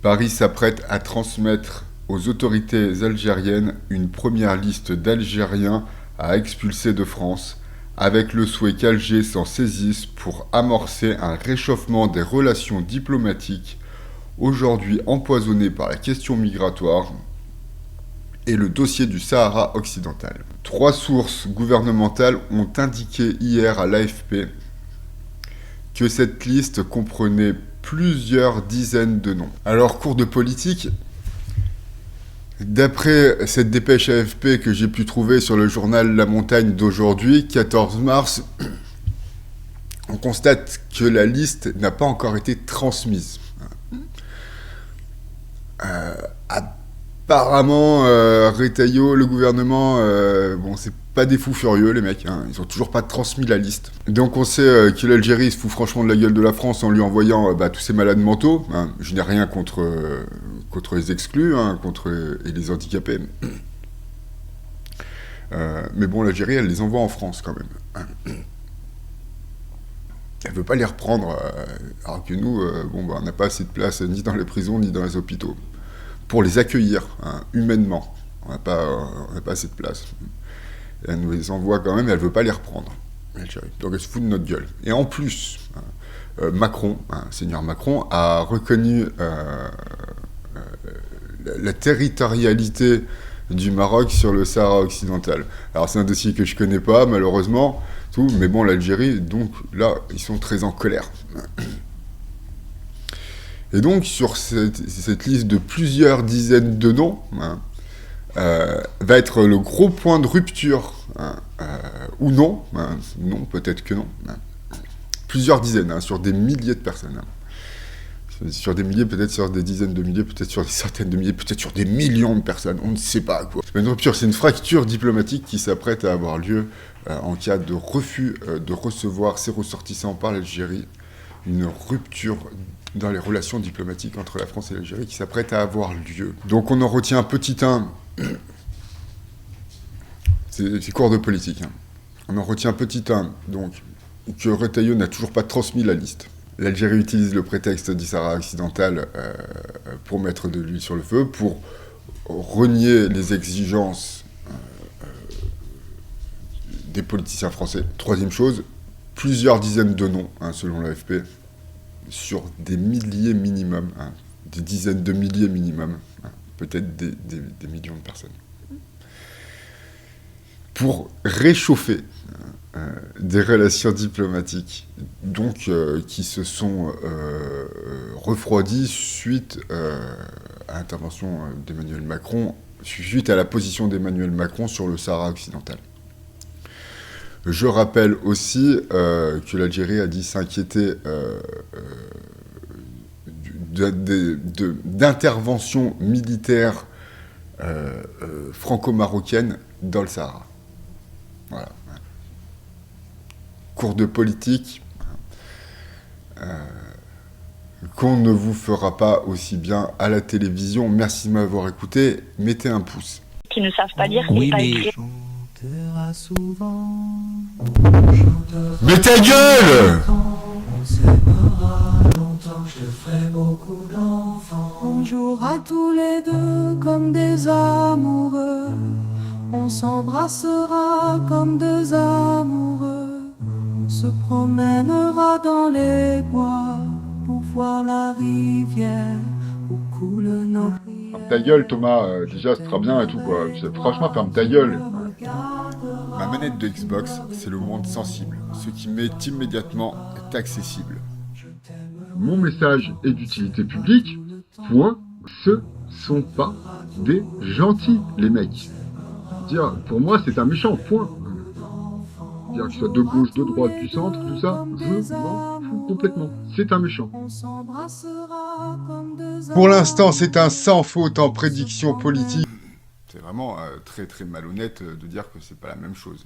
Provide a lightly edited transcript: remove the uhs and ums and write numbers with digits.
Paris s'apprête à transmettre aux autorités algériennes une première liste d'Algériens à expulser de France, avec le souhait qu'Alger s'en saisisse pour amorcer un réchauffement des relations diplomatiques, aujourd'hui empoisonnées par la question migratoire et le dossier du Sahara occidental. 3 sources gouvernementales ont indiqué hier à l'AFP que cette liste comprenait plusieurs dizaines de noms. Alors, cours de politique, d'après cette dépêche AFP que j'ai pu trouver sur le journal La Montagne d'aujourd'hui, 14 mars, on constate que la liste n'a pas encore été transmise. Apparemment, Retailleau, le gouvernement, bon, c'est pas des fous furieux, les mecs, hein, ils ont toujours pas transmis la liste. Donc on sait que l'Algérie se fout franchement de la gueule de la France en lui envoyant tous ces malades mentaux. Hein. Je n'ai rien contre les exclus, hein, et les handicapés. Mais bon, l'Algérie, elle les envoie en France quand même. Elle veut pas les reprendre, alors que nous, on n'a pas assez de place ni dans les prisons ni dans les hôpitaux pour les accueillir, hein, humainement. On n'a pas assez de place. Et elle nous les envoie quand même, et elle veut pas les reprendre, l'Algérie. Donc elle se fout de notre gueule. Et en plus, Macron, Seigneur Macron, a reconnu la territorialité du Maroc sur le Sahara occidental. Alors c'est un dossier que je connais pas, malheureusement, mais bon, l'Algérie, donc là, ils sont très en colère. Et donc, sur cette liste de plusieurs dizaines de noms, va être le gros point de rupture, ou non, non, peut-être que non, plusieurs dizaines, sur des milliers de personnes. Sur des milliers, peut-être sur des dizaines de milliers, peut-être sur des centaines de milliers, peut-être sur des millions de personnes, on ne sait pas quoi. C'est pas une rupture, c'est une fracture diplomatique qui s'apprête à avoir lieu en cas de refus de recevoir ses ressortissants par l'Algérie. Une rupture dans les relations diplomatiques entre la France et l'Algérie qui s'apprête à avoir lieu. Donc on en retient un petit 1, c'est cours de politique, hein. On en retient un petit 1, donc, que Retailleau n'a toujours pas transmis la liste. L'Algérie utilise le prétexte du Sahara occidental pour mettre de l'huile sur le feu, pour renier les exigences des politiciens français. Troisième chose, plusieurs dizaines de noms, selon l'AFP, sur des milliers minimum, des dizaines de milliers minimum, peut-être des millions de personnes. Pour réchauffer des relations diplomatiques, donc qui se sont refroidies suite à l'intervention d'Emmanuel Macron, suite à la position d'Emmanuel Macron sur le Sahara occidental. Je rappelle aussi que l'Algérie a dit s'inquiéter d'interventions militaires franco-marocaines dans le Sahara. Voilà. Cours de politique qu'on ne vous fera pas aussi bien à la télévision. Merci de m'avoir écouté. Mettez un pouce. Qui ne savent pas lire Oui, et pas mais écrire. Mais ta gueule! On jouera tous les deux comme des amoureux. On s'embrassera comme deux amoureux. On se promènera dans les bois pour voir la rivière où coulent nos rivières. Ferme ta gueule, Thomas. Déjà, ce sera bien et tout, quoi. Franchement, ferme ta gueule. Ma manette de Xbox, c'est le monde sensible. Ce qui m'est immédiatement accessible. Mon message est d'utilité publique. Point. Ce sont pas des gentils, les mecs. Dire, pour moi, c'est un méchant. Point. Dire que ce soit de gauche, de droite, du centre, tout ça, je m'en fous complètement. C'est un méchant. Pour l'instant, c'est un sans faute en prédiction politique. C'est vraiment très très malhonnête de dire que c'est pas la même chose.